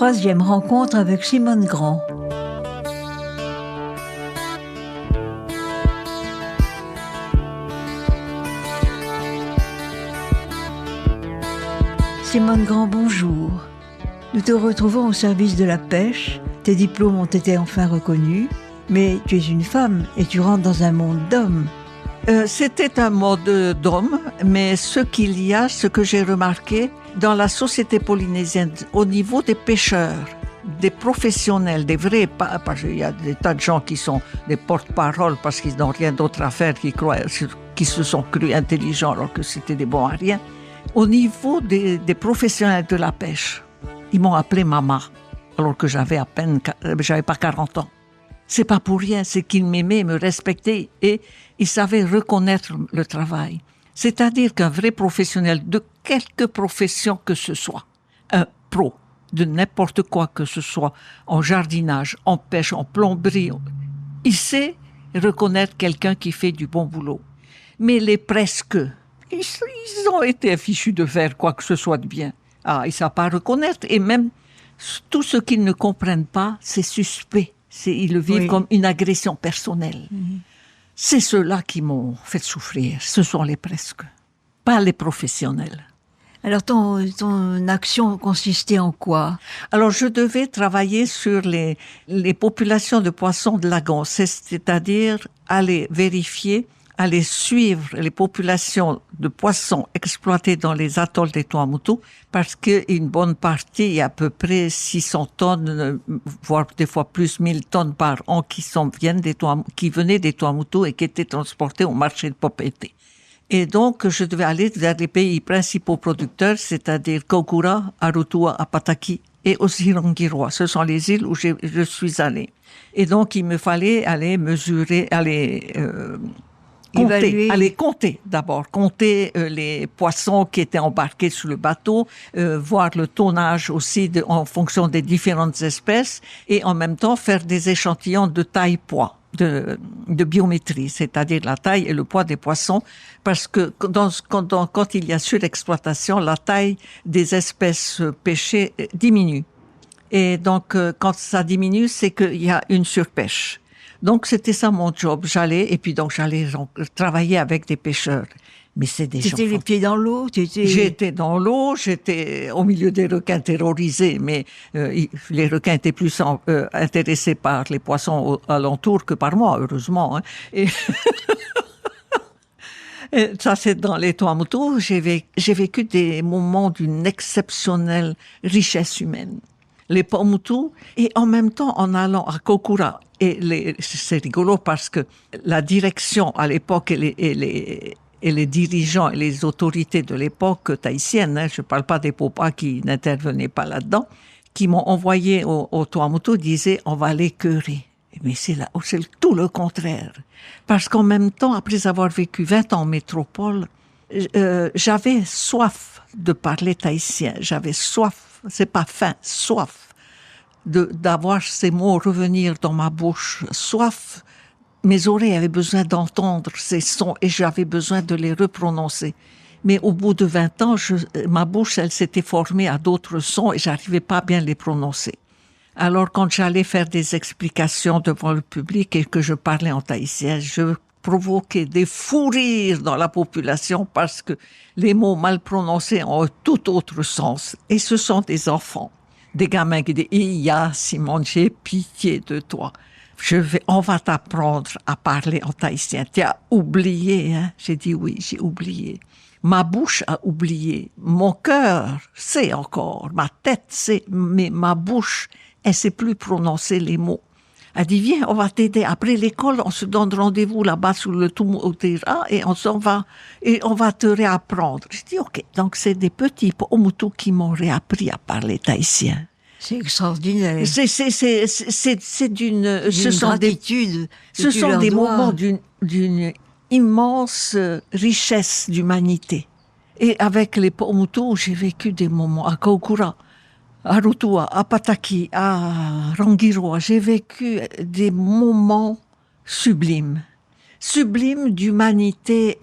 troisième rencontre avec Simone Grand. Simone Grand, bonjour. Nous te retrouvons au service de la pêche. Tes diplômes ont été enfin reconnus, mais tu es une femme et tu rentres dans un monde d'hommes. C'était un monde d'hommes, mais ce que j'ai remarqué dans la société polynésienne, au niveau des pêcheurs, des professionnels, des vrais, parce qu'il y a des tas de gens qui sont des porte-parole parce qu'ils n'ont rien d'autre à faire, qui se sont crus intelligents alors que c'était des bons à rien. Au niveau des professionnels de la pêche, ils m'ont appelé maman, alors que j'avais pas 40 ans. C'est pas pour rien, c'est qu'ils m'aimaient, me respectaient et ils savaient reconnaître le travail. C'est-à-dire qu'un vrai professionnel de quelque profession que ce soit, un pro de n'importe quoi que ce soit, en jardinage, en pêche, en plomberie, il sait reconnaître quelqu'un qui fait du bon boulot. Mais les presque, ils ont été fichus de faire quoi que ce soit de bien. Ils ne savent pas reconnaître et même tout ce qu'ils ne comprennent pas, c'est suspect. Ils le vivent comme une agression personnelle. C'est ceux-là qui m'ont fait souffrir. Ce sont les presque, pas les professionnels. Alors ton action consistait en quoi? Alors je devais travailler sur les populations de poissons de lagon, c'est-à-dire aller vérifier, aller suivre les populations de poissons exploités dans les atolls des Tuamotu, parce qu'une bonne partie, il y a à peu près 600 tonnes, voire des fois plus 1000 tonnes par an qui venaient des Tuamotu et qui étaient transportés au marché de Papeete. Et donc, je devais aller vers les pays principaux producteurs, c'est-à-dire Kokura, Arotua, Apataki et aussi Rangiroa. Ce sont les îles où je suis allée. Et donc, il me fallait aller mesurer, compter d'abord, compter les poissons qui étaient embarqués sur le bateau, voir le tonnage aussi en fonction des différentes espèces et en même temps faire des échantillons de taille-poids, de biométrie, c'est-à-dire la taille et le poids des poissons, parce que quand il y a surexploitation, la taille des espèces pêchées diminue. Et donc, quand ça diminue, c'est qu'il y a une surpêche. Donc, c'était ça mon job. J'allais travailler avec des pêcheurs. Mais c'est des gens... T'étais les pieds dans l'eau? J'étais dans l'eau, j'étais au milieu des requins terrorisés, mais les requins étaient plus intéressés par les poissons alentours que par moi, heureusement. Hein. Et ça, c'est dans les Tuamotu. J'ai vécu des moments d'une exceptionnelle richesse humaine. Les Tuamotu, et en même temps, en allant à Kokura, c'est rigolo parce que la direction à l'époque et les dirigeants et les autorités de l'époque tahitiennes, je ne parle pas des Popas qui n'intervenaient pas là-dedans, qui m'ont envoyé au Tuamotu, disaient on va l'écœurer. Mais c'est tout le contraire. Parce qu'en même temps, après avoir vécu 20 ans en métropole, j'avais soif de parler tahitien. J'avais soif, c'est pas faim, soif d'avoir ces mots revenir dans ma bouche. Soif, mes oreilles avaient besoin d'entendre ces sons et j'avais besoin de les reprononcer. Mais au bout de 20 ans, ma bouche, elle s'était formée à d'autres sons et j'arrivais pas à bien les prononcer. Alors, quand j'allais faire des explications devant le public et que je parlais en tahitien, je provoquais des fous rires dans la population parce que les mots mal prononcés ont un tout autre sens. Et ce sont des enfants, des gamins qui disent « Iya, Simone, j'ai pitié de toi. On va t'apprendre à parler en tahitien. Tu as oublié, hein ?» J'ai dit « Oui, j'ai oublié. » Ma bouche a oublié. Mon cœur sait encore. Ma tête sait, mais ma bouche, elle sait plus prononcer les mots. Elle dit, viens, on va t'aider. Après l'école, on se donne rendez-vous là-bas sur le Tumu-Otira et on s'en va et on va te réapprendre. Je dis, ok. Donc, c'est des petits Tuamotu qui m'ont réappris à parler tahitien. C'est extraordinaire. C'est d'une gratitude. Ce sont des moments d'une immense richesse d'humanité. Et avec les Tuamotu, j'ai vécu des moments à Kokura, à Rotua, à Pataki, à Rangiroa. J'ai vécu des moments sublimes d'humanité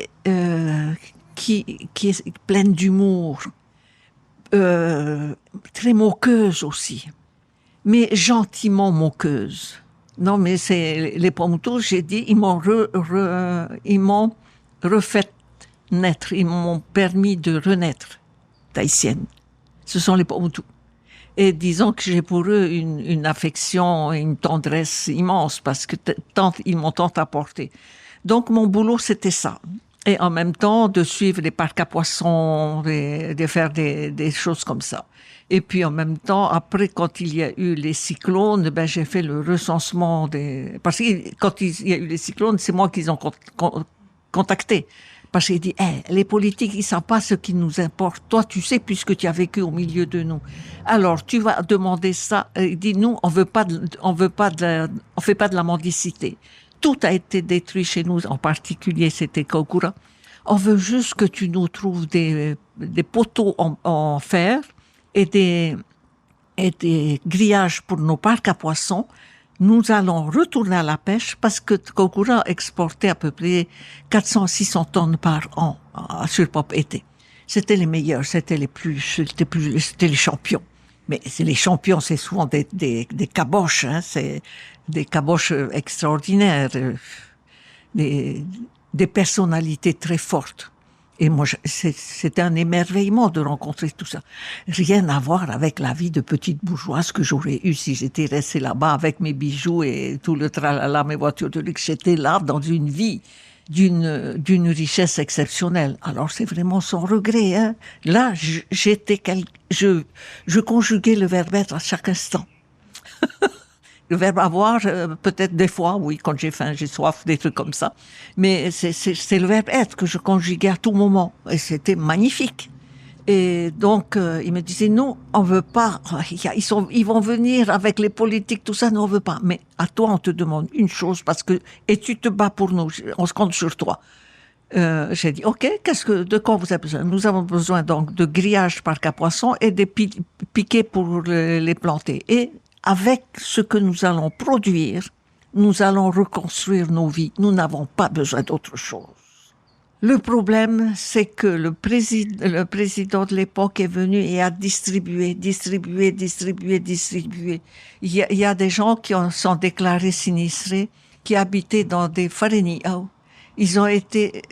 qui est pleine d'humour, très moqueuse aussi. mais gentiment moqueuse. Non, mais c'est les Pomoutous, j'ai dit, ils m'ont refait naître, ils m'ont permis de renaître tahitienne. Ce sont les Pomoutous. Et disons que j'ai pour eux une affection et une tendresse immense parce que ils m'ont tant apporté. Donc mon boulot, c'était ça. Et en même temps, de suivre les parcs à poissons, de faire des choses comme ça. Et puis en même temps, après, quand il y a eu les cyclones, ben j'ai fait le recensement des... Parce que quand il y a eu les cyclones, c'est moi qu'ils ont contacté. Parce qu'il dit, les politiques, ils savent pas ce qui nous importe. Toi, tu sais, puisque tu as vécu au milieu de nous. Alors, tu vas demander ça. Il dit, nous, on fait pas de la mendicité. Tout a été détruit chez nous, en particulier, c'était Kokura. On veut juste que tu nous trouves des poteaux en fer et des grillages pour nos parcs à poissons. Nous allons retourner à la pêche parce que Kokura exportait à peu près 400-600 tonnes par an sur Pop été. C'était les meilleurs, c'était les champions. Mais les champions, c'est souvent des caboches, hein, c'est des caboches extraordinaires, des personnalités très fortes. Et moi, c'était un émerveillement de rencontrer tout ça. Rien à voir avec la vie de petite bourgeoise que j'aurais eue si j'étais restée là-bas avec mes bijoux et tout le tralala, mes voitures de luxe. J'étais là dans une vie d'une richesse exceptionnelle. Alors c'est vraiment sans regret, hein. Là, je conjuguais le verbe être à chaque instant. Le verbe avoir, peut-être des fois, oui, quand j'ai faim, j'ai soif, des trucs comme ça. Mais c'est le verbe être que je conjuguais à tout moment. Et c'était magnifique. Et donc, il me disait, non, on veut pas. Ils vont venir avec les politiques, tout ça, non, on veut pas. Mais à toi, on te demande une chose et tu te bats pour nous. On se compte sur toi. J'ai dit, OK, de quoi vous avez besoin? Nous avons besoin donc de grillage parc à poissons et des piquets pour les planter. Et avec ce que nous allons produire, nous allons reconstruire nos vies. Nous n'avons pas besoin d'autre chose. Le problème, c'est que le président de l'époque est venu et a distribué. Il y a des gens qui sont déclarés sinistrés, qui habitaient dans des fareniao. Ils ont été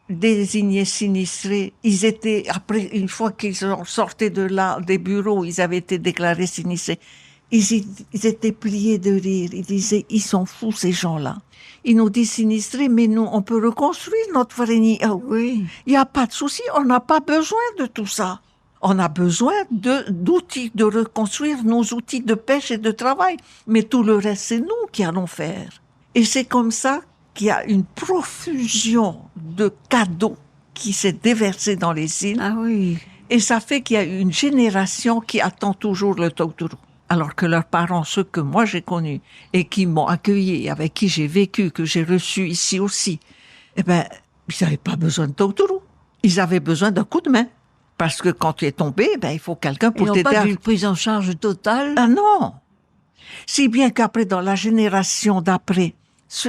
désignés sinistrés. Ils étaient, après, une fois qu'ils sont sortis de là, des bureaux, ils avaient été déclarés sinistrés. Ils étaient pliés de rire. Ils disaient, ils sont fous, ces gens-là. Ils nous disent sinistrés, mais nous, on peut reconstruire notre farine. Oh, oui. Il n'y a pas de souci. On n'a pas besoin de tout ça. On a besoin d'outils, de reconstruire nos outils de pêche et de travail. Mais tout le reste, c'est nous qui allons faire. Et c'est comme ça qu'il y a une profusion de cadeaux qui s'est déversée dans les îles. Ah oui. Et ça fait qu'il y a une génération qui attend toujours le Totoro. Alors que leurs parents, ceux que moi j'ai connus et qui m'ont accueilli, avec qui j'ai vécu, que j'ai reçu ici aussi, eh ben, ils n'avaient pas besoin de Totoro. Ils avaient besoin d'un coup de main. Parce que quand tu es tombé, ben, il faut quelqu'un pour t'aider. Ils n'ont pas d'une prise en charge totale. Ah non! Si bien qu'après, dans la génération d'après,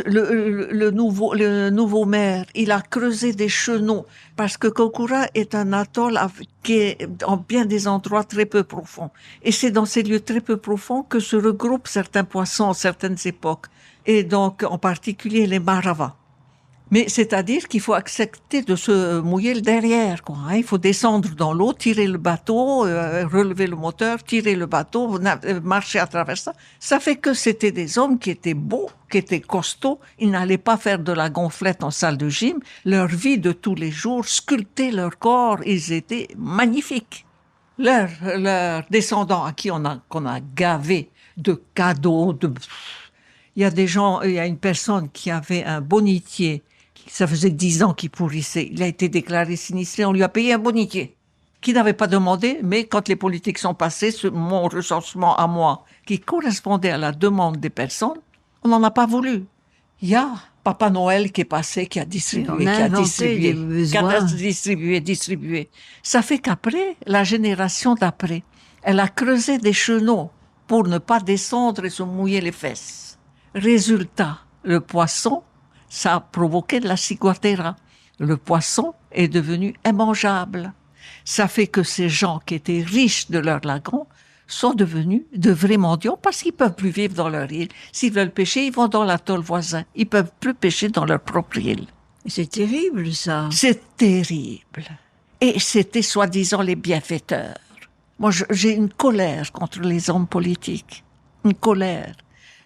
le nouveau maire, il a creusé des chenaux parce que Kokura est un atoll qui est en bien des endroits très peu profonds. Et c'est dans ces lieux très peu profonds que se regroupent certains poissons à certaines époques. Et donc, en particulier, les maravas. Mais c'est-à-dire qu'il faut accepter de se mouiller le derrière, quoi. Hein. Il faut descendre dans l'eau, tirer le bateau, relever le moteur, tirer le bateau, marcher à travers ça. Ça fait que c'était des hommes qui étaient beaux, qui étaient costauds. Ils n'allaient pas faire de la gonflette en salle de gym. Leur vie de tous les jours, sculpter leur corps, ils étaient magnifiques. Leurs descendants à qui qu'on a gavé de cadeaux, il y a des gens, il y a une personne qui avait un bonnetier. Ça faisait 10 ans qu'il pourrissait. Il a été déclaré sinistré. On lui a payé un bonnetier qui n'avait pas demandé, mais quand les politiques sont passées, mon recensement à moi, qui correspondait à la demande des personnes, on n'en a pas voulu. Il y a Papa Noël qui est passé, qui a distribué. Ça fait qu'après, la génération d'après, elle a creusé des chenaux pour ne pas descendre et se mouiller les fesses. Résultat, le poisson, ça a provoqué de la ciguatera. Le poisson est devenu immangeable. Ça fait que ces gens qui étaient riches de leur lagon sont devenus de vrais mendiants parce qu'ils peuvent plus vivre dans leur île. S'ils veulent pêcher, ils vont dans l'atoll voisin. Ils peuvent plus pêcher dans leur propre île. C'est terrible, ça. C'est terrible. Et c'était soi-disant les bienfaiteurs. Moi, j'ai une colère contre les hommes politiques. Une colère.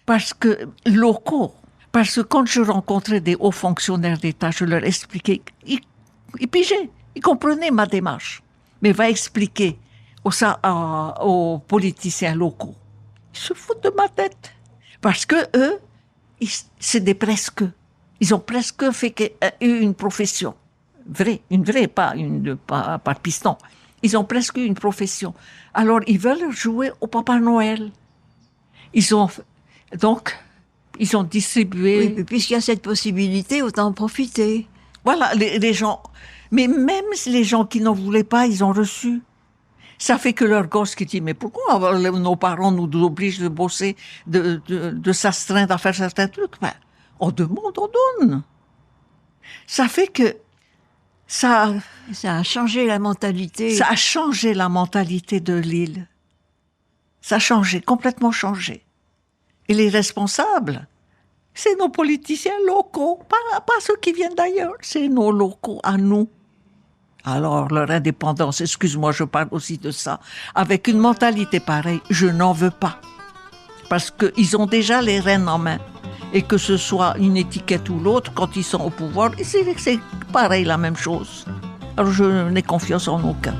Parce que, locaux. Parce que quand je rencontrais des hauts fonctionnaires d'État, je leur expliquais, ils pigeaient, ils comprenaient ma démarche. Mais va expliquer aux politiciens locaux. Ils se foutent de ma tête. Parce que eux, c'est des presque. Ils ont presque eu une profession. Une vraie, pas par piston. Ils ont presque eu une profession. Alors, ils veulent jouer au Papa Noël. Ils ont distribué... Oui, puisqu'il y a cette possibilité, autant en profiter. Voilà, les gens... Mais même les gens qui n'en voulaient pas, ils ont reçu. Ça fait que leur gosse qui dit, mais pourquoi nos parents nous obligent de bosser, de s'astreindre à faire certains trucs? Ben, on demande, on donne. Ça fait que ça a changé la mentalité. Ça a changé la mentalité de l'île. Ça a changé, complètement changé. Et les responsables, c'est nos politiciens locaux, pas ceux qui viennent d'ailleurs, c'est nos locaux à nous. Alors, leur indépendance, excuse-moi, je parle aussi de ça. Avec une mentalité pareille, je n'en veux pas. Parce qu'ils ont déjà les rênes en main. Et que ce soit une étiquette ou l'autre, quand ils sont au pouvoir, c'est pareil, la même chose. Alors, je n'ai confiance en aucun.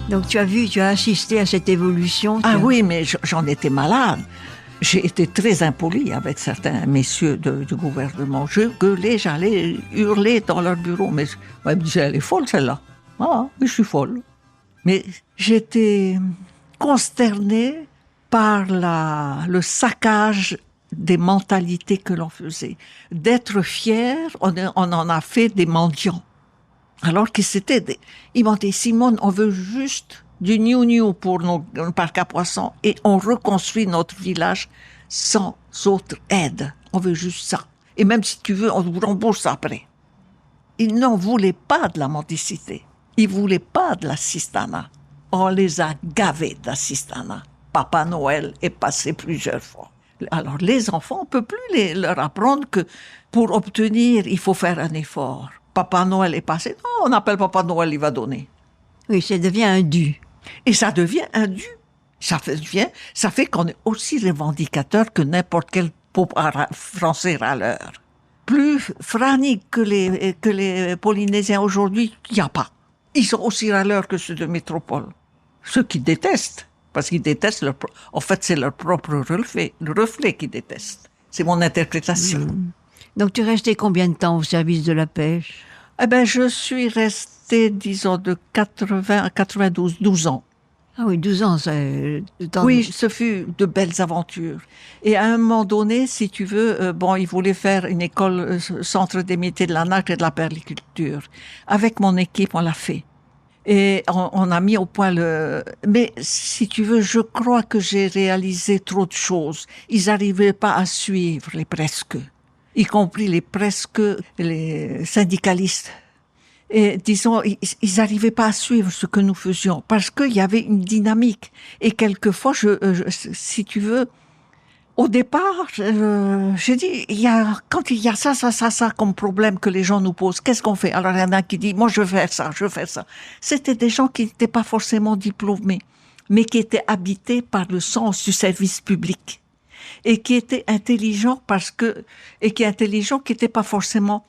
Donc tu as assisté à cette évolution. Ah oui, mais j'en étais malade. J'ai été très impolie avec certains messieurs du gouvernement. Je gueulais, j'allais hurler dans leur bureau. Mais ils me disaient, elle est folle celle-là. Ah, oui, je suis folle. Mais j'étais consternée par le saccage des mentalités que l'on faisait. D'être fier, on en a fait des mendiants. Alors que ils m'ont dit, Simone, on veut juste du new pour nos parcs à poissons et on reconstruit notre village sans autre aide. On veut juste ça. Et même si tu veux, on vous rembourse après. Ils n'en voulaient pas de la mendicité. Ils voulaient pas de l'assistanat. On les a gavés d'assistanat. Papa Noël est passé plusieurs fois. Alors les enfants, on ne peut plus leur apprendre que pour obtenir, il faut faire un effort. Papa Noël est passé. Non, on appelle Papa Noël, il va donner. Oui, ça devient un dû. Et ça devient un dû. Ça fait qu'on est aussi revendicateur que n'importe quel pauvre français râleur. Plus franique que les Polynésiens aujourd'hui, il n'y a pas. Ils sont aussi râleurs que ceux de métropole. Ceux qui détestent. Parce qu'ils détestent en fait, c'est leur propre le reflet qu'ils détestent. C'est mon interprétation. Donc, tu es resté combien de temps au service de la pêche? Eh ben, je suis restée, disons, de 80 à 92, 12 ans. Ah oui, 12 ans, Oui, ce fut de belles aventures. Et à un moment donné, si tu veux, ils voulaient faire une école, centre des métiers de la nacre et de la perliculture. Avec mon équipe, on l'a fait. Et on a mis au point Mais si tu veux, je crois que j'ai réalisé trop de choses. Ils n'arrivaient pas à suivre les presque, y compris les syndicalistes. Et disons, ils n'arrivaient pas à suivre ce que nous faisions parce qu'il y avait une dynamique. Et quelquefois, si tu veux, au départ, j'ai dit, quand il y a ça comme problème que les gens nous posent, qu'est-ce qu'on fait? Alors il y en a qui dit, moi je veux faire ça. C'était des gens qui n'étaient pas forcément diplômés. mais qui était habité par le sens du service public et qui était intelligent qui n'était pas forcément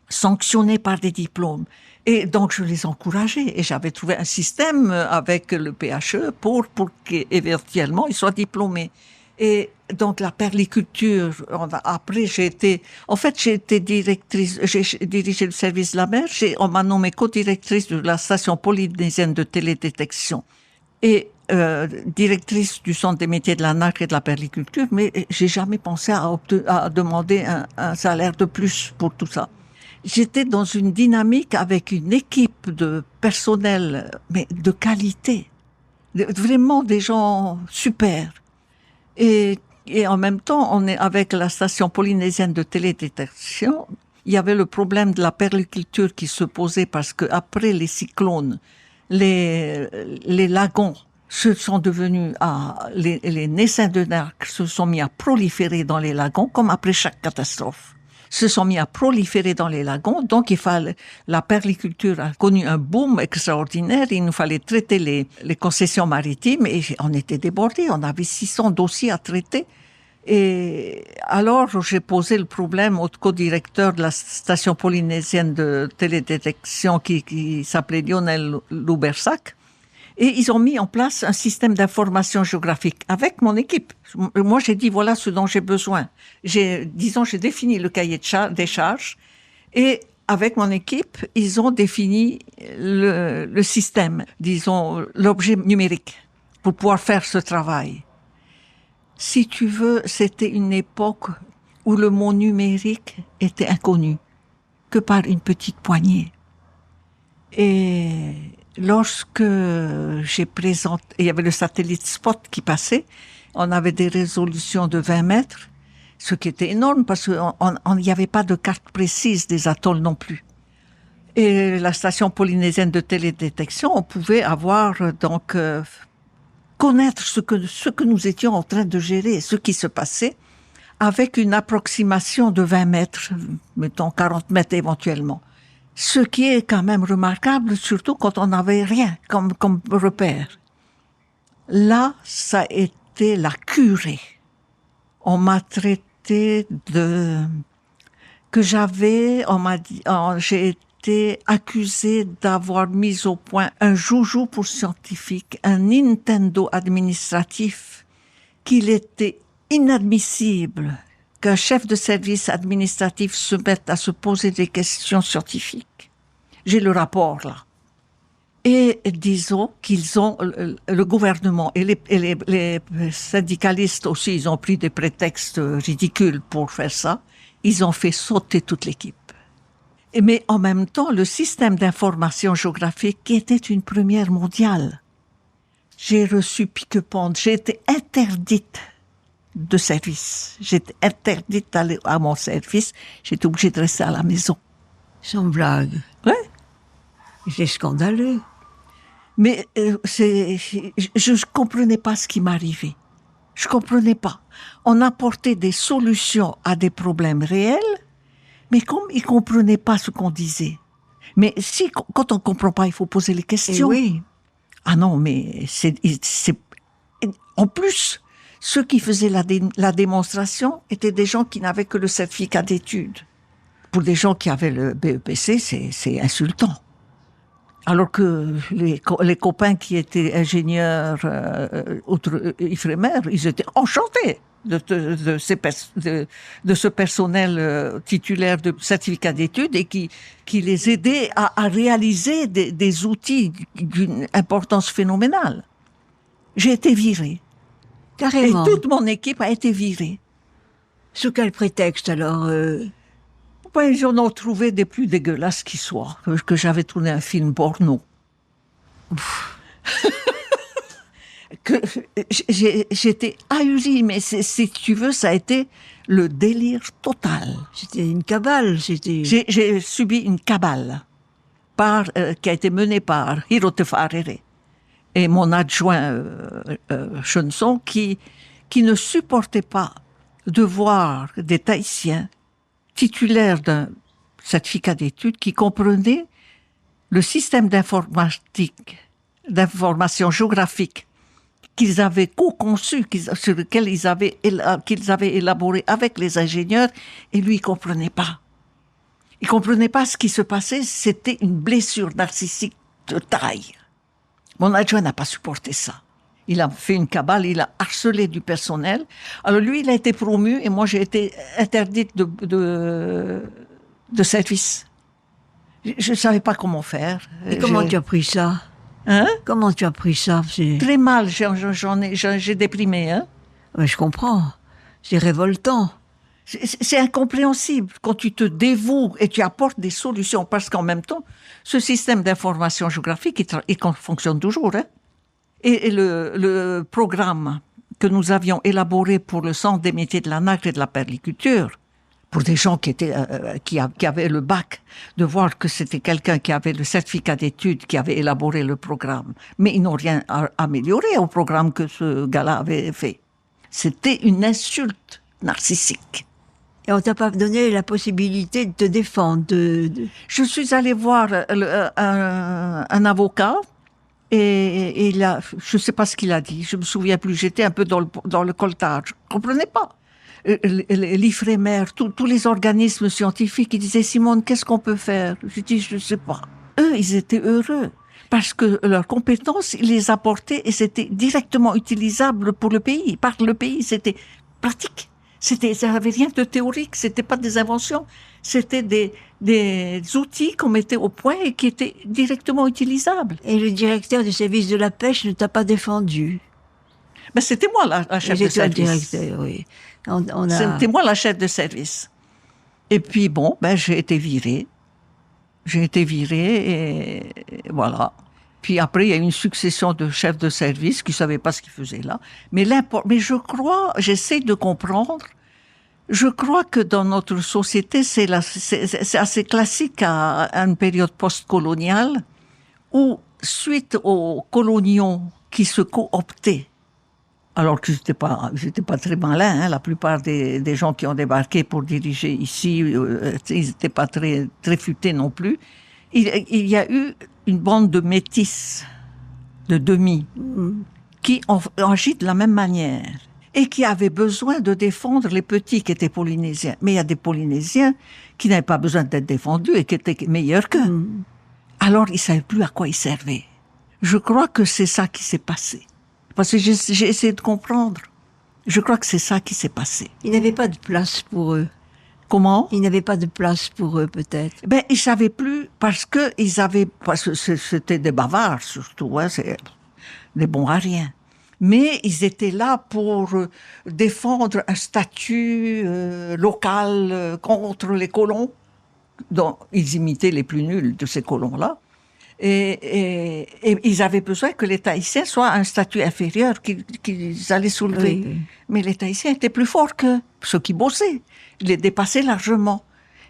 sanctionné par des diplômes. Et donc, je les encourageais et j'avais trouvé un système avec le PHE pour qu'éventuellement ils soient diplômés. Et donc, la perliculture, après, j'ai été directrice, j'ai dirigé le service de la mer, on m'a nommée co-directrice de la station polynésienne de télédétection et directrice du centre des métiers de la nacre et de la perliculture, mais j'ai jamais pensé à demander un salaire de plus pour tout ça. J'étais dans une dynamique avec une équipe de personnel, mais de qualité. Vraiment des gens super. Et en même temps, on est avec la station polynésienne de télédétection. Il y avait le problème de la perliculture qui se posait parce que après les cyclones, les lagons se sont devenus les naissins de nacre se sont mis à proliférer dans les lagons comme après chaque catastrophe. Se sont mis à proliférer dans les lagons, donc la perliculture a connu un boom extraordinaire, il nous fallait traiter les concessions maritimes et on était débordés, on avait 600 dossiers à traiter. Et alors, j'ai posé le problème au co-directeur de la station polynésienne de télédétection qui s'appelait Lionel Loubersac. Et ils ont mis en place un système d'information géographique avec mon équipe. Moi, j'ai dit, voilà ce dont j'ai besoin. J'ai défini le cahier des charges et avec mon équipe, ils ont défini le système, l'objet numérique pour pouvoir faire ce travail. Si tu veux, c'était une époque où le mot numérique était inconnu, que par une petite poignée. Et lorsque j'ai présenté, il y avait le satellite Spot qui passait, on avait des résolutions de 20 mètres, ce qui était énorme parce qu'il n'y avait pas de carte précise des atolls non plus. Et la station polynésienne de télédétection, on pouvait avoir connaître ce que nous étions en train de gérer, ce qui se passait, avec une approximation de 20 mètres, mettons 40 mètres éventuellement. Ce qui est quand même remarquable, surtout quand on n'avait rien comme repère. Là, ça a été la curée. On m'a traité j'ai été accusée d'avoir mis au point un joujou pour scientifiques, un Nintendo administratif, qu'il était inadmissible qu'un chef de service administratif se mette à se poser des questions scientifiques. J'ai le rapport là. Et disons qu'ils ont, le gouvernement et les syndicalistes aussi, ils ont pris des prétextes ridicules pour faire ça. Ils ont fait sauter toute l'équipe. Mais en même temps, le système d'information géographique qui était une première mondiale. J'ai reçu pique-ponte, j'ai été interdite de service. J'étais interdite d'aller à mon service. J'étais obligée de rester à la maison. Sans blague. Ouais. C'est scandaleux. Mais je comprenais pas ce qui m'arrivait. Je comprenais pas. On apportait des solutions à des problèmes réels, mais comme ils comprenaient pas ce qu'on disait. Mais quand on comprend pas, il faut poser les questions. Et oui. Ah non, mais en plus, ceux qui faisaient la démonstration étaient des gens qui n'avaient que le certificat d'études. Pour des gens qui avaient le BEPC, c'est insultant. Alors que les copains qui étaient ingénieurs Ifremer, ils étaient enchantés de ce personnel titulaire de certificat d'études et qui les aidait à réaliser des outils d'une importance phénoménale. J'ai été virée. Carrément. Et toute mon équipe a été virée. Sous quel prétexte alors Ben, ils en ont trouvé des plus dégueulasses qui soient, que j'avais tourné un film porno. Que j'étais ahurie, mais si tu veux, ça a été le délire total. C'était une cabale, J'ai subi une cabale qui a été menée par Hirotefa Arere et mon adjoint Chenson qui ne supportait pas de voir des Tahitiens titulaires d'un certificat d'études qui comprenaient le système d'information géographique qu'ils avaient co-conçu, sur lequel qu'ils avaient élaboré avec les ingénieurs, et lui, il comprenait pas. Il comprenait pas ce qui se passait, c'était une blessure narcissique de taille. Mon adjoint n'a pas supporté ça. Il a fait une cabale, il a harcelé du personnel. Alors lui, il a été promu et moi, j'ai été interdite de service. Je ne savais pas comment faire. Et comment tu as pris ça? Hein? Comment tu as pris ça? Très mal, j'ai déprimé. Hein? Ouais, je comprends. C'est révoltant. C'est incompréhensible quand tu te dévoues et tu apportes des solutions, parce qu'en même temps, ce système d'information géographique, il fonctionne toujours. Hein? Et le programme que nous avions élaboré pour le Centre des métiers de la nacre et de la perliculture, pour des gens qui avaient le bac, de voir que c'était quelqu'un qui avait le certificat d'études qui avait élaboré le programme. Mais ils n'ont rien amélioré au programme que ce gars-là avait fait. C'était une insulte narcissique. Et on t'a pas donné la possibilité de te défendre. Je suis allée voir un avocat et je sais pas ce qu'il a dit. Je me souviens plus. J'étais un peu dans le coltage. Je comprenais pas. L'IFREMER, tous les organismes scientifiques, ils disaient, Simone, qu'est-ce qu'on peut faire? Je dis, je sais pas. Eux, ils étaient heureux. Parce que leurs compétences, ils les apportaient et c'était directement utilisable pour le pays. Par le pays, c'était pratique. Ça n'avait rien de théorique, c'était pas des inventions, c'était des outils qu'on mettait au point et qui étaient directement utilisables. Et le directeur du service de la pêche ne t'a pas défendu? Ben, c'était moi la chef de service. Directeur, oui. C'était moi la chef de service. Et puis bon, ben j'ai été virée. Et voilà. Puis après, il y a eu une succession de chefs de service qui ne savaient pas ce qu'ils faisaient là. Mais j'essaie de comprendre, je crois que dans notre société, c'est assez classique à une période post-coloniale où, suite aux coloniaux qui se cooptaient, alors que j'étais pas très malin, hein, la plupart des gens qui ont débarqué pour diriger ici, ils n'étaient pas très futés non plus. Il y a eu une bande de métis, de demi, qui ont agi de la même manière et qui avaient besoin de défendre les petits qui étaient polynésiens. Mais il y a des Polynésiens qui n'avaient pas besoin d'être défendus et qui étaient meilleurs qu'eux. Alors, ils ne savaient plus à quoi ils servaient. Je crois que c'est ça qui s'est passé. Parce que j'ai essayé de comprendre. Je crois que c'est ça qui s'est passé. Il n'y avait pas de place pour eux. Comment? Il n'y avait pas de place pour eux, peut-être. Ben, ils savaient plus parce que c'était des bavards, surtout, hein, c'est des bons à rien. Mais ils étaient là pour défendre un statut local contre les colons, dont ils imitaient les plus nuls de ces colons-là. Et ils avaient besoin que les Tahitiens soient un statut inférieur qu'ils allaient soulever. Oui. Mais les Tahitiens étaient plus forts que ceux qui bossaient. Ils les dépassaient largement.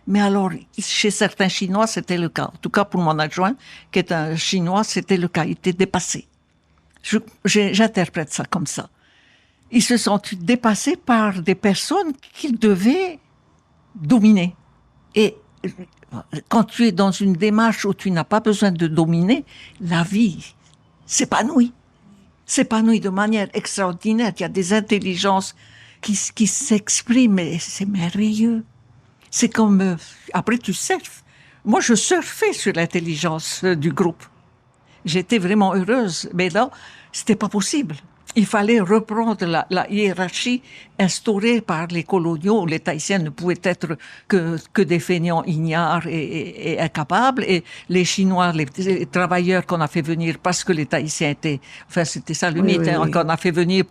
Mais alors, chez certains Chinois, c'était le cas. En tout cas, pour mon adjoint, qui est un Chinois, c'était le cas. Il était dépassé. J'interprète ça comme ça. Ils se sont dépassés par des personnes qu'ils devaient dominer. Et quand tu es dans une démarche où tu n'as pas besoin de dominer, la vie s'épanouit. S'épanouit de manière extraordinaire. Il y a des intelligences qui s'expriment et c'est merveilleux. C'est comme... après, tu surfes. Moi, je surfais sur l'intelligence du groupe. J'étais vraiment heureuse. Mais là, c'était pas possible. Il fallait reprendre la hiérarchie instaurée par les coloniaux. Les Tahitiens ne pouvaient être que des feignants ignares et incapables. Et les Chinois, les travailleurs qu'on a fait venir parce que les Tahitiens étaient... Enfin, c'était ça le mythe, hein, qu'on a fait venir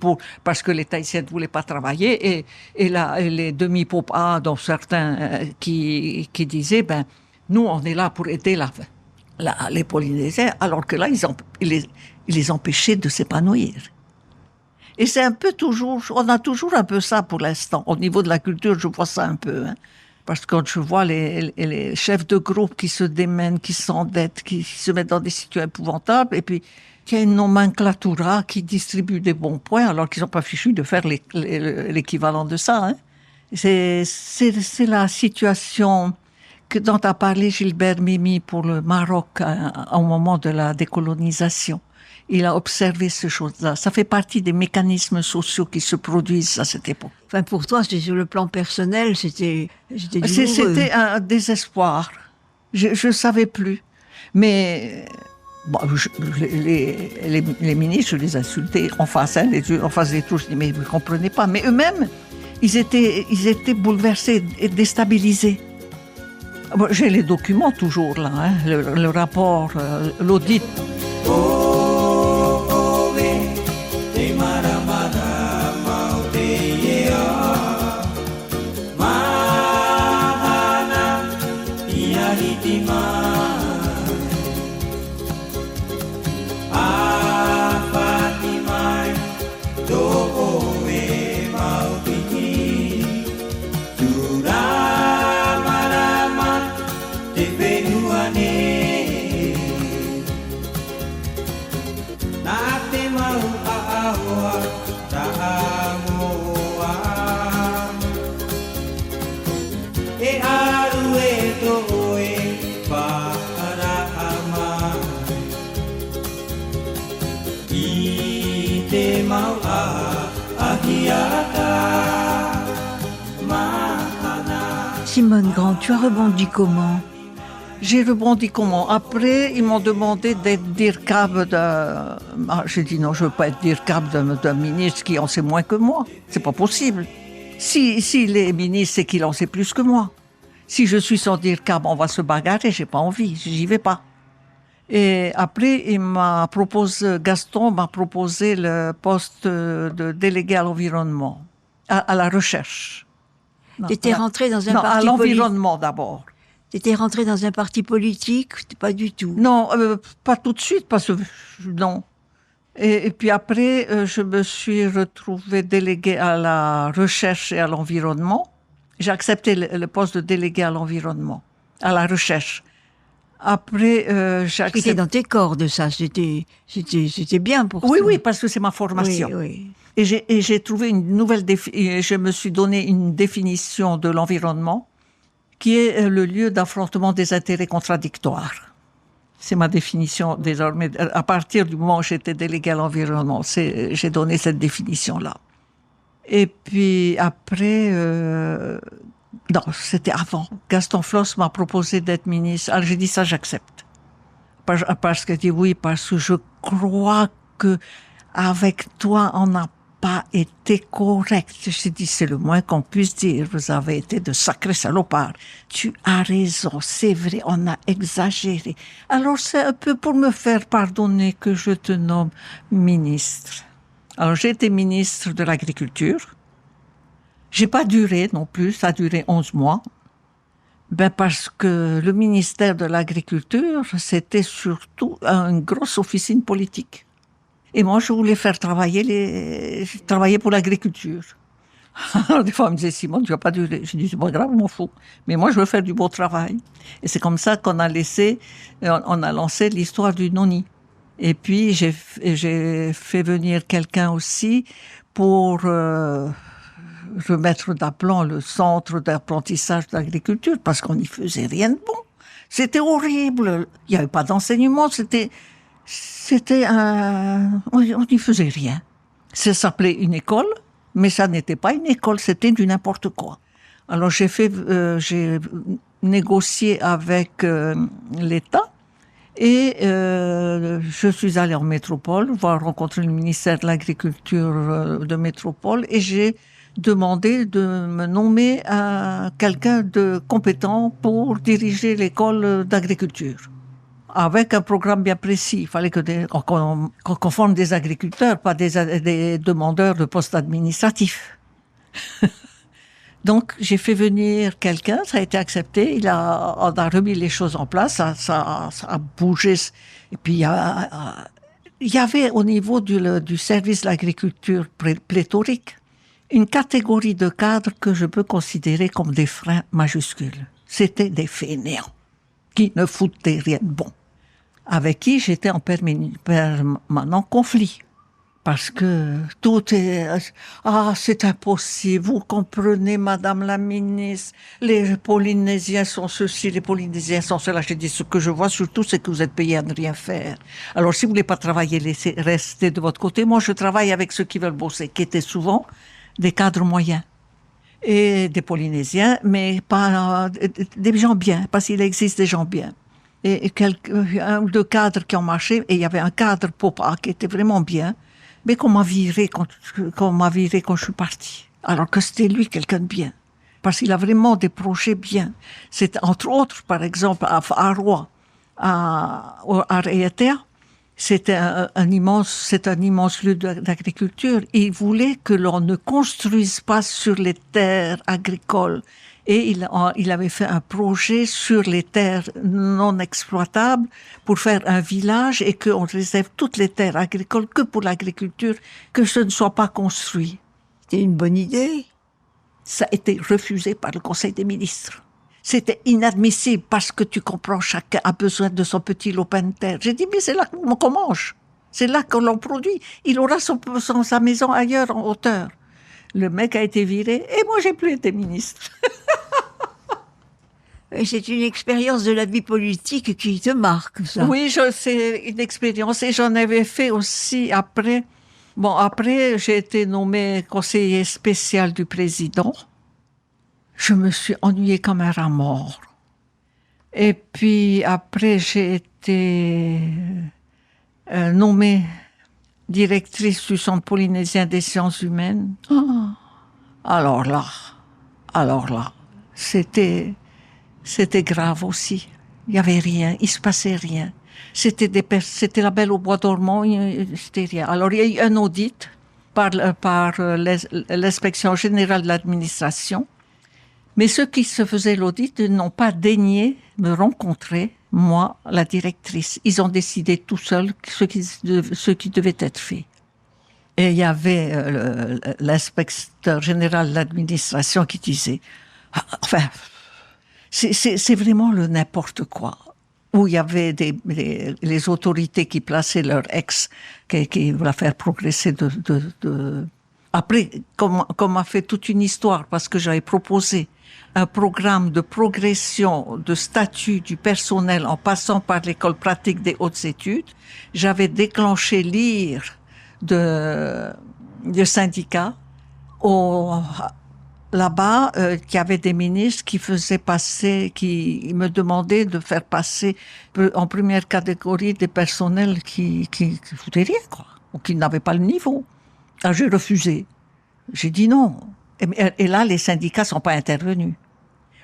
parce que les Tahitiens ne voulaient pas travailler. Et les demi-popas, dont certains qui disaient, ben, nous, on est là pour aider les Polynésiens, alors que là, ils les empêchaient de s'épanouir. Et c'est un peu on a toujours un peu ça pour l'instant. Au niveau de la culture, je vois ça un peu. Hein. Parce que quand je vois les chefs de groupe qui se démènent, qui s'endettent, qui se mettent dans des situations épouvantables, et puis qu'il y a une nomenclatura qui distribue des bons points, alors qu'ils n'ont pas fichu de faire l'équivalent de ça. Hein. C'est la situation dont a parlé Gilbert Mimi pour le Maroc au moment de la décolonisation. Il a observé ces choses-là. Ça fait partie des mécanismes sociaux qui se produisent à cette époque. Enfin, pour toi, c'était sur le plan personnel, c'était douloureux. C'était un désespoir. Je savais plus. Mais bon, les ministres, je les insultais en face, hein, les yeux en face des trous. Je dis, mais vous ne comprenez pas. Mais eux-mêmes, ils étaient bouleversés et déstabilisés. Bon, j'ai les documents toujours là, hein, le rapport, l'audit. Simone Grand, tu as rebondi comment? J'ai rebondi comment? Après, ils m'ont demandé d'être DIRCAB j'ai dit non, je ne veux pas être DIRCAB d'un ministre qui en sait moins que moi. C'est pas possible. S'il est ministre, c'est qu'il en sait plus que moi. Si je suis son DIRCAB, on va se bagarrer, j'ai pas envie, j'y vais pas. Et après, Gaston m'a proposé le poste de délégué à l'environnement, à la recherche. Tu étais rentré dans un parti politique? Non, à l'environnement d'abord. Tu étais rentré dans un parti politique? Pas du tout. Non, pas tout de suite, parce que non. Et puis après, je me suis retrouvée déléguée à la recherche et à l'environnement. J'ai accepté le poste de délégué à l'environnement, à la recherche. Après, j'ai accepté... C'était dans tes cordes, ça. C'était bien pour toi. Oui, parce que c'est ma formation. Oui. Et j'ai trouvé une nouvelle je me suis donné une définition de l'environnement qui est le lieu d'affrontement des intérêts contradictoires. C'est ma définition désormais. À partir du moment où j'étais déléguée à l'environnement, j'ai donné cette définition-là. Et puis après, non, c'était avant. Gaston Floss m'a proposé d'être ministre. Alors j'ai dit ça, j'accepte. Parce que dit oui, parce que je crois que avec toi, on n'a pas été correct. J'ai dit, c'est le moins qu'on puisse dire. Vous avez été de sacrés salopards. Tu as raison, c'est vrai, on a exagéré. Alors c'est un peu pour me faire pardonner que je te nomme ministre. Alors j'ai été ministre de l'Agriculture. J'ai pas duré non plus, ça a duré 11 mois. Parce que le ministère de l'Agriculture, c'était surtout une grosse officine politique. Et moi, je voulais faire travailler pour l'agriculture. Alors, des fois, on me disait, Simone, tu vas pas durer. Je dis, c'est pas grave, je m'en fous. Mais moi, je veux faire du beau travail. Et c'est comme ça qu'on a lancé l'histoire du Noni. Et puis, j'ai fait venir quelqu'un aussi pour remettre d'aplomb le centre d'apprentissage d'agriculture, parce qu'on n'y faisait rien de bon. C'était horrible. Il n'y avait pas d'enseignement, on n'y faisait rien. Ça s'appelait une école, mais ça n'était pas une école, c'était du n'importe quoi. Alors j'ai négocié avec l'État et je suis allée en métropole, rencontrer le ministère de l'Agriculture de métropole, et j'ai demandé de me nommer à quelqu'un de compétent pour diriger l'école d'agriculture. Avec un programme bien précis. Il fallait qu'on forme des agriculteurs, pas des demandeurs de postes administratifs. Donc, j'ai fait venir quelqu'un, ça a été accepté, on a remis les choses en place, ça a bougé. Et puis, il y avait au niveau du service de l'agriculture pléthorique une catégorie de cadres que je peux considérer comme des freins majuscules. C'était des fainéants qui ne foutaient rien de bon, avec qui j'étais en permanent conflit. Parce que tout est... Ah, c'est impossible. Vous comprenez, Madame la ministre, les Polynésiens sont ceci, les Polynésiens sont cela. J'ai dit, ce que je vois surtout, c'est que vous êtes payés à ne rien faire. Alors, si vous voulez pas travailler, restez de votre côté. Moi, je travaille avec ceux qui veulent bosser, qui étaient souvent des cadres moyens. Et des Polynésiens, mais pas des gens bien, parce qu'il existe des gens bien. Et un ou deux cadres qui ont marché, et il y avait un cadre Popa qui était vraiment bien, mais qu'on m'a viré quand je suis partie. Alors que c'était lui quelqu'un de bien. Parce qu'il a vraiment des projets bien. C'est entre autres, par exemple, à Aroa, à Raiatea, c'est un immense lieu d'agriculture. Il voulait que l'on ne construise pas sur les terres agricoles. Et il avait fait un projet sur les terres non exploitables pour faire un village et qu'on réserve toutes les terres agricoles que pour l'agriculture, que ce ne soit pas construit. C'était une bonne idée. Ça a été refusé par le Conseil des ministres. C'était inadmissible parce que tu comprends, chacun a besoin de son petit lopin de terre. J'ai dit, mais c'est là qu'on mange. C'est là qu'on l'on produit. Il aura sa maison ailleurs en hauteur. Le mec a été viré et moi j'ai plus été ministre. C'est une expérience de la vie politique qui te marque, ça. Oui, c'est une expérience et j'en avais fait aussi après. Bon, après, j'ai été nommée conseiller spécial du président. Je me suis ennuyée comme un rat mort. Et puis après, j'ai été nommée directrice du Centre polynésien des sciences humaines. Oh. Alors là, c'était grave aussi. Il n'y avait rien, il se passait rien. C'était la Belle au bois dormant, c'était rien. Alors il y a eu un audit par l'inspection générale de l'administration, mais ceux qui se faisaient l'audit n'ont pas daigné me rencontrer, moi, la directrice. Ils ont décidé tout seuls ce qui devait être fait. Et il y avait l'inspecteur général de l'administration qui disait, enfin, c'est vraiment le n'importe quoi. Où il y avait les autorités qui plaçaient leur ex, qui voulaient faire progresser Après, comme m'a fait toute une histoire, parce que j'avais proposé un programme de progression de statut du personnel en passant par l'école pratique des hautes études, j'avais déclenché l'IR de syndicats là-bas, qu'il y avait des ministres qui me demandaient de faire passer en première catégorie des personnels qui foutaient rien, quoi, ou qui n'avaient pas le niveau. Alors j'ai refusé. J'ai dit non. Et là, les syndicats sont pas intervenus.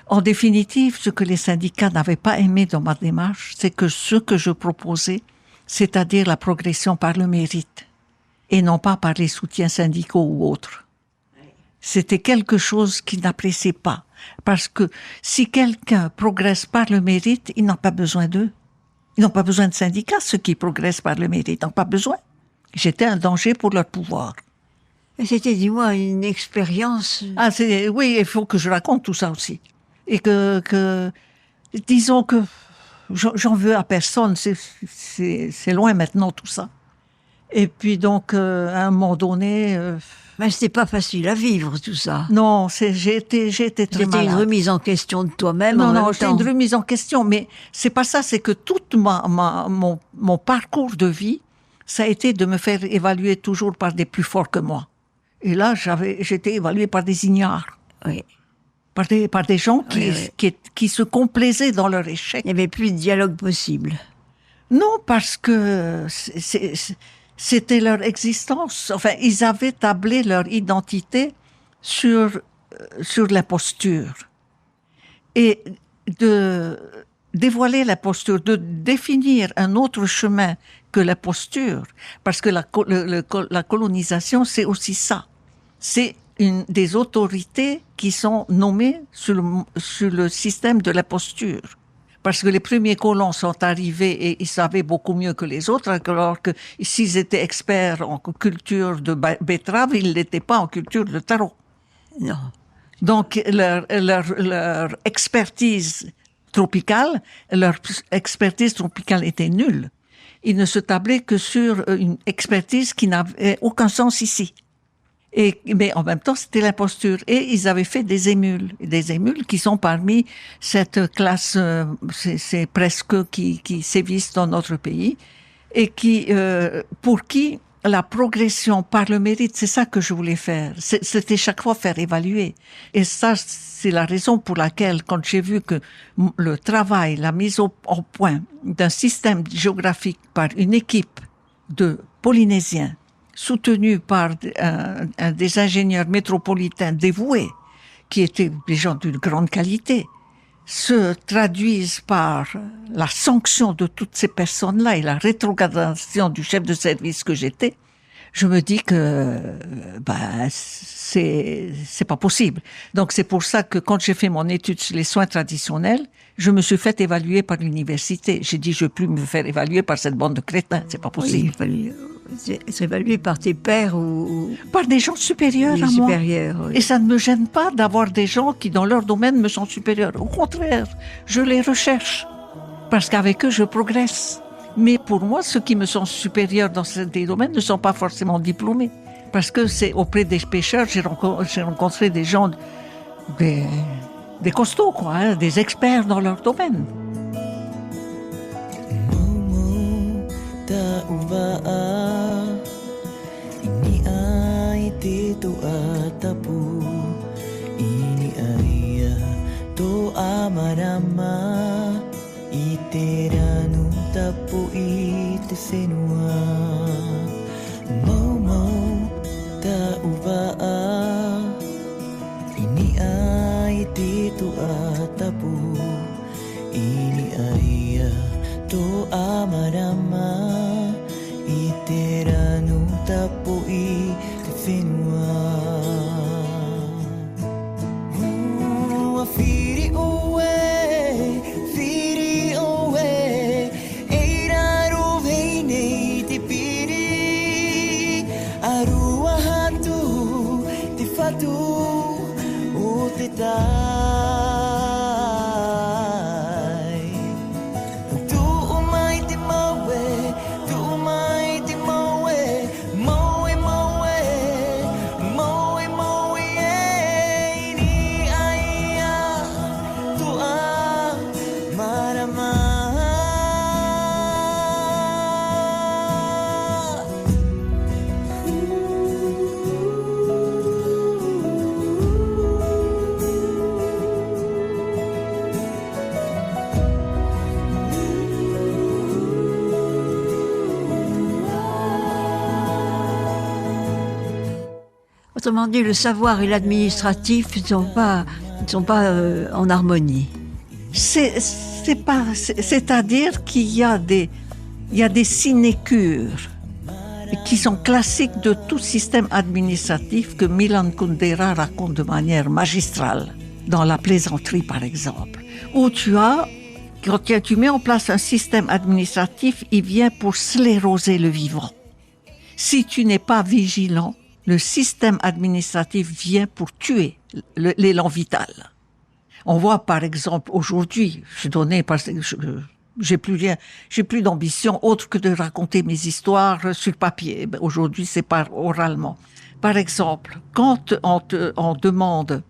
En définitive, ce que les syndicats n'avaient pas aimé dans ma démarche, c'est que ce que je proposais, c'est-à-dire la progression par le mérite, et non pas par les soutiens syndicaux ou autres. C'était quelque chose qu'ils n'appréciaient pas. Parce que si quelqu'un progresse par le mérite, ils n'ont pas besoin d'eux. Ils n'ont pas besoin de syndicats, ceux qui progressent par le mérite. Ils n'ont pas besoin. J'étais un danger pour leur pouvoir. Et c'était, dis-moi, une expérience... Oui, il faut que je raconte tout ça aussi. Et disons que j'en veux à personne. C'est loin maintenant tout ça. Et puis donc, à un moment donné... Mais c'était pas facile à vivre, tout ça. Non, j'ai été très malade. C'était une remise en question de toi-même en même temps. Non, c'était une remise en question, mais c'est pas ça, c'est que tout mon parcours de vie, ça a été de me faire évaluer toujours par des plus forts que moi. Et là, j'étais évaluée par des ignares. Oui. Par des gens qui se complaisaient dans leur échec. Il n'y avait plus de dialogue possible. Non, parce que c'était leur existence. Enfin, ils avaient tablé leur identité sur l'imposture. Et de dévoiler l'imposture, de définir un autre chemin que l'imposture, parce que la colonisation, c'est aussi ça. C'est des autorités qui sont nommées sur le système de l'imposture. Parce que les premiers colons sont arrivés et ils savaient beaucoup mieux que les autres, alors que s'ils étaient experts en culture de betterave, ils ne l'étaient pas en culture de taro. Non. Donc, leur expertise tropicale était nulle. Ils ne se tablaient que sur une expertise qui n'avait aucun sens ici. Mais en même temps, c'était l'imposture. Et ils avaient fait des émules qui sont parmi cette classe, c'est presque qui sévissent dans notre pays, et pour qui la progression par le mérite, c'est ça que je voulais faire. C'était chaque fois faire évaluer. Et ça, c'est la raison pour laquelle, quand j'ai vu que le travail, la mise au point d'un système géographique par une équipe de Polynésiens, soutenus par des ingénieurs métropolitains dévoués, qui étaient des gens d'une grande qualité, se traduisent par la sanction de toutes ces personnes-là et la rétrogradation du chef de service que j'étais, je me dis que c'est pas possible. Donc c'est pour ça que quand j'ai fait mon étude sur les soins traditionnels, je me suis fait évaluer par l'université. J'ai dit je ne veux plus me faire évaluer par cette bande de crétins, c'est pas possible. Oui, il fallait être évalué par tes pairs ou par des gens supérieurs à moi. Oui. Et ça ne me gêne pas d'avoir des gens qui dans leur domaine me sont supérieurs. Au contraire, je les recherche parce qu'avec eux je progresse. Mais pour moi, ceux qui me sont supérieurs dans des domaines ne sont pas forcément diplômés. Parce que c'est auprès des pêcheurs, j'ai rencontré des gens, des costauds, quoi, hein, des experts dans leur domaine. Tapu ite senua mau ta uva ini ai titu atapu ini ai to amarama iteranu tapu ite senua afiri uwe Autrement dit, le savoir et l'administratif ne sont pas en harmonie. C'est-à-dire qu'il y a des sinécures qui sont classiques de tout système administratif que Milan Kundera raconte de manière magistrale, dans La plaisanterie par exemple, où quand tu mets en place un système administratif, il vient pour scléroser le vivant. Si tu n'es pas vigilant, le système administratif vient pour tuer l'élan vital. On voit par exemple aujourd'hui, j'ai plus d'ambition autre que de raconter mes histoires sur papier. Aujourd'hui, c'est oralement. Par exemple, quand on demande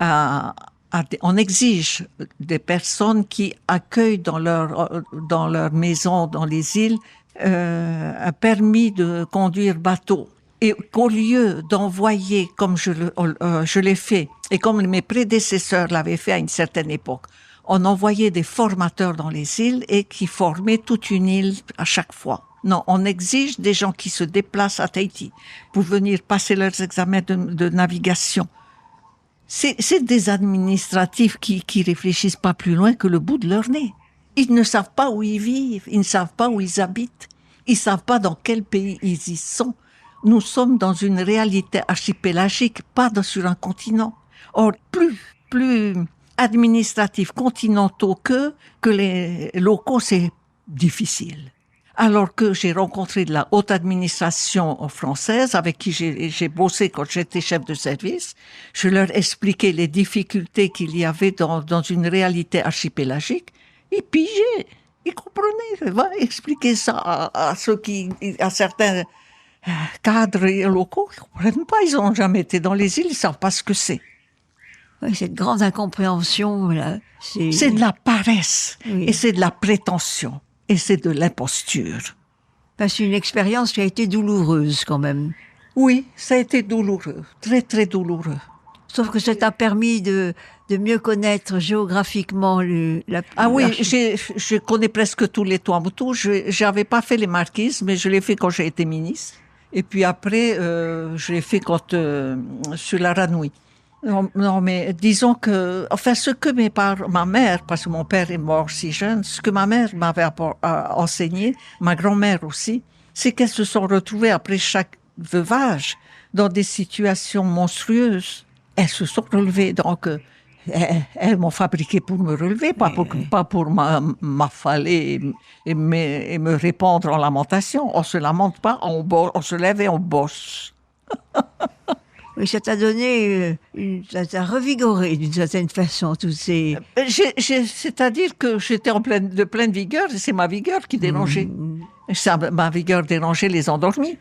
on exige des personnes qui accueillent dans leur maison, dans les îles, un permis de conduire bateau. Et qu'au lieu d'envoyer, comme je l'ai fait, et comme mes prédécesseurs l'avaient fait à une certaine époque, on envoyait des formateurs dans les îles et qui formaient toute une île à chaque fois. Non, on exige des gens qui se déplacent à Tahiti pour venir passer leurs examens de navigation. C'est des administratifs qui réfléchissent pas plus loin que le bout de leur nez. Ils ne savent pas où ils vivent, ils ne savent pas où ils habitent, ils savent pas dans quel pays ils y sont. Nous sommes dans une réalité archipélagique, pas sur un continent. Or, plus administratifs continentaux que les locaux, c'est difficile. Alors que j'ai rencontré de la haute administration française avec qui j'ai bossé quand j'étais chef de service, je leur expliquais les difficultés qu'il y avait dans une réalité archipélagique. Ils pigeaient. Ils comprenaient. Va expliquer ça à ceux à certains cadres locaux. Ils ne comprennent pas. Ils n'ont jamais été dans les îles. Ils ne savent pas ce que c'est. Oui, cette grande incompréhension, là, c'est de la paresse. Oui. Et c'est de la prétention. Et c'est de l'imposture. C'est une expérience qui a été douloureuse, quand même. Oui, ça a été douloureux. Très, très douloureux. Sauf que ça t'a permis de mieux connaître géographiquement Ah oui, je connais presque tous les Tuamotu. J'avais pas fait les marquises, mais je l'ai fait quand j'ai été ministre. Et puis après, je l'ai fait sur la Ranui. Non, mais disons que, enfin, ce que ma mère, parce que mon père est mort si jeune, ce que ma mère m'avait enseigné, ma grand-mère aussi, c'est qu'elles se sont retrouvées après chaque veuvage dans des situations monstrueuses. Elles se sont relevées, donc elles m'ont fabriqué pour me relever, pas pour m'affaler et me répandre en lamentation. On se lamente pas, on se lève et on bosse. Oui, ça t'a donné, ça t'a revigoré d'une certaine façon, toutes ces... C'est-à-dire que j'étais de pleine vigueur, et c'est ma vigueur qui dérangeait. Ma vigueur dérangeait les endormis.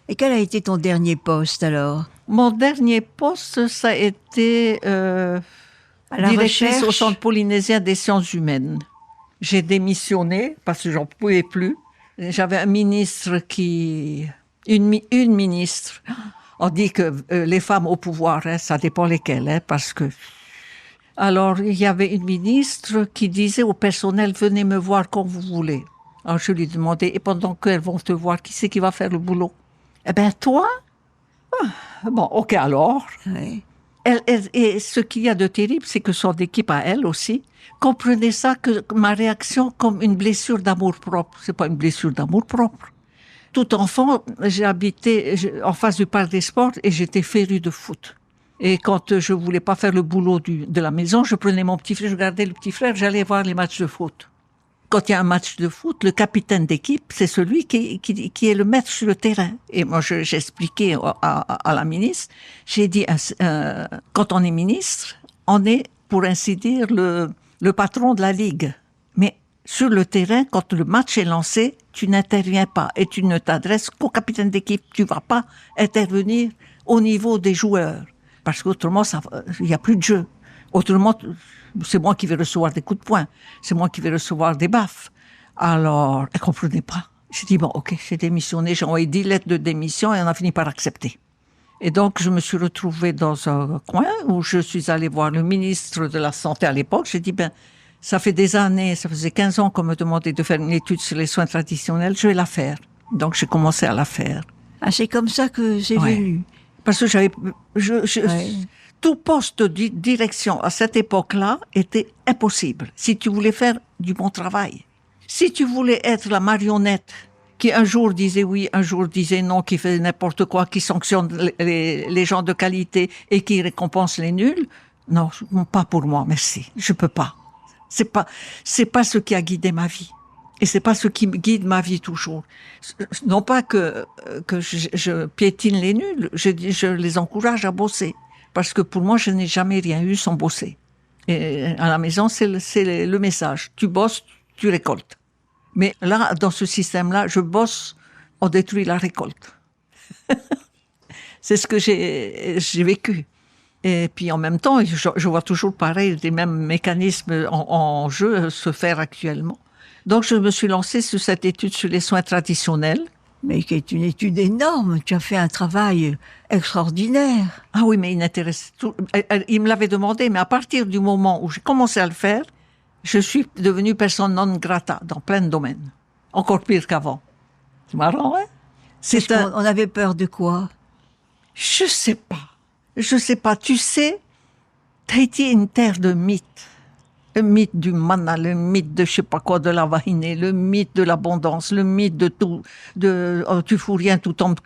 Et quel a été ton dernier poste, alors? Mon dernier poste, ça a été directrice au Centre polynésien des sciences humaines. J'ai démissionné parce que j'en pouvais plus. J'avais un ministre une ministre... On dit que les femmes au pouvoir, ça dépend lesquelles, parce que... Alors, il y avait une ministre qui disait au personnel, venez me voir quand vous voulez. Alors, je lui demandais, et pendant qu'elles vont te voir, qui c'est qui va faire le boulot? Eh bien, toi? Bon, ok, alors. Oui. Et ce qu'il y a de terrible, c'est que son équipe, à elle aussi, comprenait ça, que ma réaction comme une blessure d'amour-propre. C'est pas une blessure d'amour-propre. Tout enfant, j'ai habité en face du parc des sports et j'étais férue de foot. Et quand je voulais pas faire le boulot de la maison, je prenais mon petit frère, je regardais le petit frère, j'allais voir les matchs de foot. Quand il y a un match de foot, le capitaine d'équipe, c'est celui qui est le maître sur le terrain. Et moi, j'expliquais à la ministre, j'ai dit, quand on est ministre, on est, pour ainsi dire, le patron de la ligue. Mais sur le terrain, quand le match est lancé, tu n'interviens pas et tu ne t'adresses qu'au capitaine d'équipe. Tu vas pas intervenir au niveau des joueurs. Parce qu'autrement, il n'y a plus de jeu. Autrement, c'est moi qui vais recevoir des coups de poing. C'est moi qui vais recevoir des baffes. Alors, elle ne comprenait pas. J'ai dit, bon, ok, j'ai démissionné. J'ai envoyé 10 lettres de démission et on a fini par accepter. Et donc, je me suis retrouvée dans un coin où je suis allée voir le ministre de la Santé à l'époque. J'ai dit, ça fait des années, ça faisait 15 ans qu'on me demandait de faire une étude sur les soins traditionnels, je vais la faire. Donc j'ai commencé à la faire. Ah, c'est comme ça que c'est venu. Parce que tout poste de direction à cette époque-là était impossible. Si tu voulais faire du bon travail. Si tu voulais être la marionnette qui un jour disait oui, un jour disait non, qui fait n'importe quoi, qui sanctionne les gens de qualité et qui récompense les nuls, non, pas pour moi, merci. Je peux pas. C'est pas ce qui a guidé ma vie. Et c'est pas ce qui guide ma vie toujours. Non pas que je piétine les nuls, je les encourage à bosser. Parce que pour moi, je n'ai jamais rien eu sans bosser. Et à la maison, c'est le message. Tu bosses, tu récoltes. Mais là, dans ce système-là, je bosse, on détruit la récolte. C'est ce que j'ai vécu. Et puis en même temps, je vois toujours pareil, les mêmes mécanismes en jeu se faire actuellement. Donc je me suis lancée sur cette étude sur les soins traditionnels. Mais qui est une étude énorme, tu as fait un travail extraordinaire. Ah oui, mais il me l'avait demandé, mais à partir du moment où j'ai commencé à le faire, je suis devenue personne non grata dans plein de domaines. Encore pire qu'avant. C'est marrant, hein? On avait peur de quoi? Je sais pas, tu sais, Tahiti est une terre de mythes. Le mythe du mana, le mythe de je sais pas quoi, de la vahinée, le mythe de l'abondance, le mythe de tout, tu fous rien, tout tombe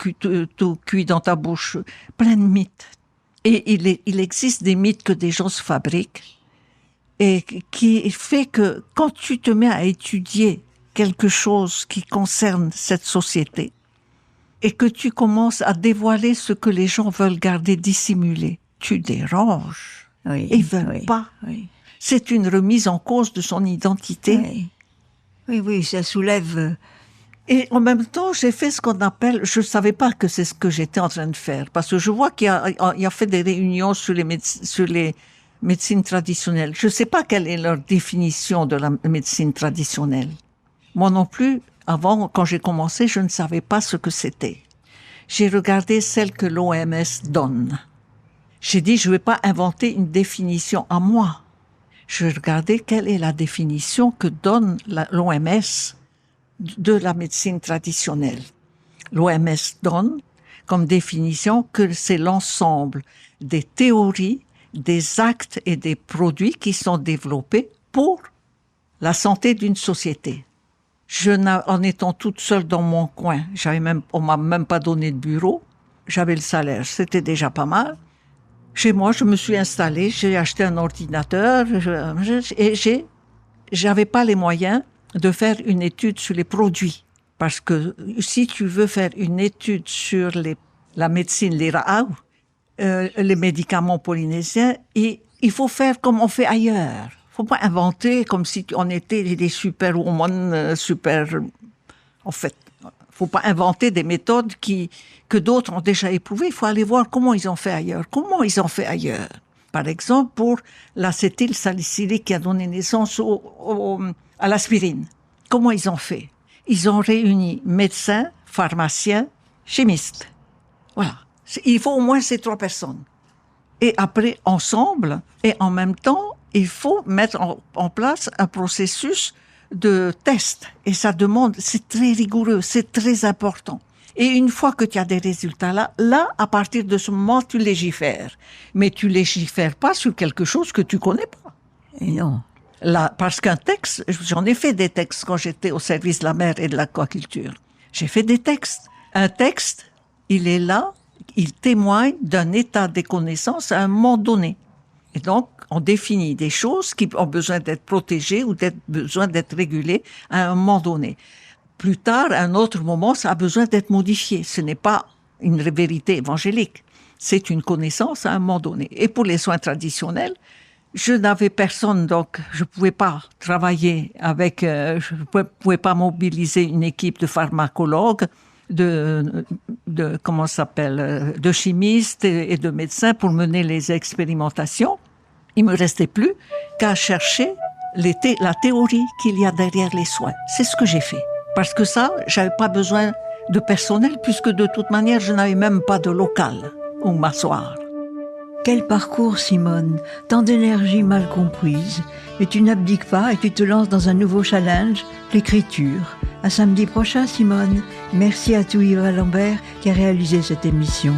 tout cuit dans ta bouche. Plein de mythes. Et il existe des mythes que des gens se fabriquent et qui fait que quand tu te mets à étudier quelque chose qui concerne cette société, et que tu commences à dévoiler ce que les gens veulent garder dissimulé, tu déranges. Oui, Ils veulent pas. Oui. C'est une remise en cause de son identité. Oui. Oui, oui, ça soulève. Et en même temps, j'ai fait ce qu'on appelle, je ne savais pas que c'est ce que j'étais en train de faire, parce que je vois qu'il y a fait des réunions sur les médecines traditionnelles. Je ne sais pas quelle est leur définition de la médecine traditionnelle. Moi non plus, avant, quand j'ai commencé, je ne savais pas ce que c'était. J'ai regardé celle que l'OMS donne. J'ai dit, je ne vais pas inventer une définition à moi. Je regardais quelle est la définition que donne l'OMS de la médecine traditionnelle. L'OMS donne comme définition que c'est l'ensemble des théories, des actes et des produits qui sont développés pour la santé d'une société. En étant toute seule dans mon coin, on m'a même pas donné de bureau, j'avais le salaire, c'était déjà pas mal. Chez moi, je me suis installée, j'ai acheté un ordinateur et j'avais pas les moyens de faire une étude sur les produits. Parce que si tu veux faire une étude sur la médecine, les ra'aw, les médicaments polynésiens, il faut faire comme on fait ailleurs. Il ne faut pas inventer comme si on était des superwoman, En fait, il ne faut pas inventer des méthodes que d'autres ont déjà éprouvées. Il faut aller voir comment ils ont fait ailleurs. Par exemple, pour l'acétylsalicylique qui a donné naissance à l'aspirine. Comment ils ont fait? Ils ont réuni médecins, pharmaciens, chimistes. Voilà. Il faut au moins ces 3 personnes. Et après, ensemble, et en même temps, il faut mettre en place un processus de test. Et ça demande, c'est très rigoureux, c'est très important. Et une fois que tu as des résultats là, à partir de ce moment, tu légifères. Mais tu légifères pas sur quelque chose que tu connais pas. Et non. Là, parce qu'un texte, j'en ai fait des textes quand j'étais au service de la mer et de l'aquaculture. J'ai fait des textes. Un texte, il est là, il témoigne d'un état des connaissances à un moment donné. Et donc, on définit des choses qui ont besoin d'être protégées ou besoin d'être régulées à un moment donné. Plus tard, à un autre moment, ça a besoin d'être modifié. Ce n'est pas une vérité évangélique. C'est une connaissance à un moment donné. Et pour les soins traditionnels, je n'avais personne, donc je ne pouvais pas travailler avec, je ne pouvais pas mobiliser une équipe de pharmacologues, de chimistes et de médecins pour mener les expérimentations. Il me restait plus qu'à chercher la théorie qu'il y a derrière les soins. C'est ce que j'ai fait. Parce que ça, j'avais pas besoin de personnel puisque de toute manière, je n'avais même pas de local où m'asseoir. Quel parcours, Simone, tant d'énergie mal comprise. Mais tu n'abdiques pas et tu te lances dans un nouveau challenge, l'écriture. À samedi prochain, Simone. Merci à Touivre Lambert qui a réalisé cette émission.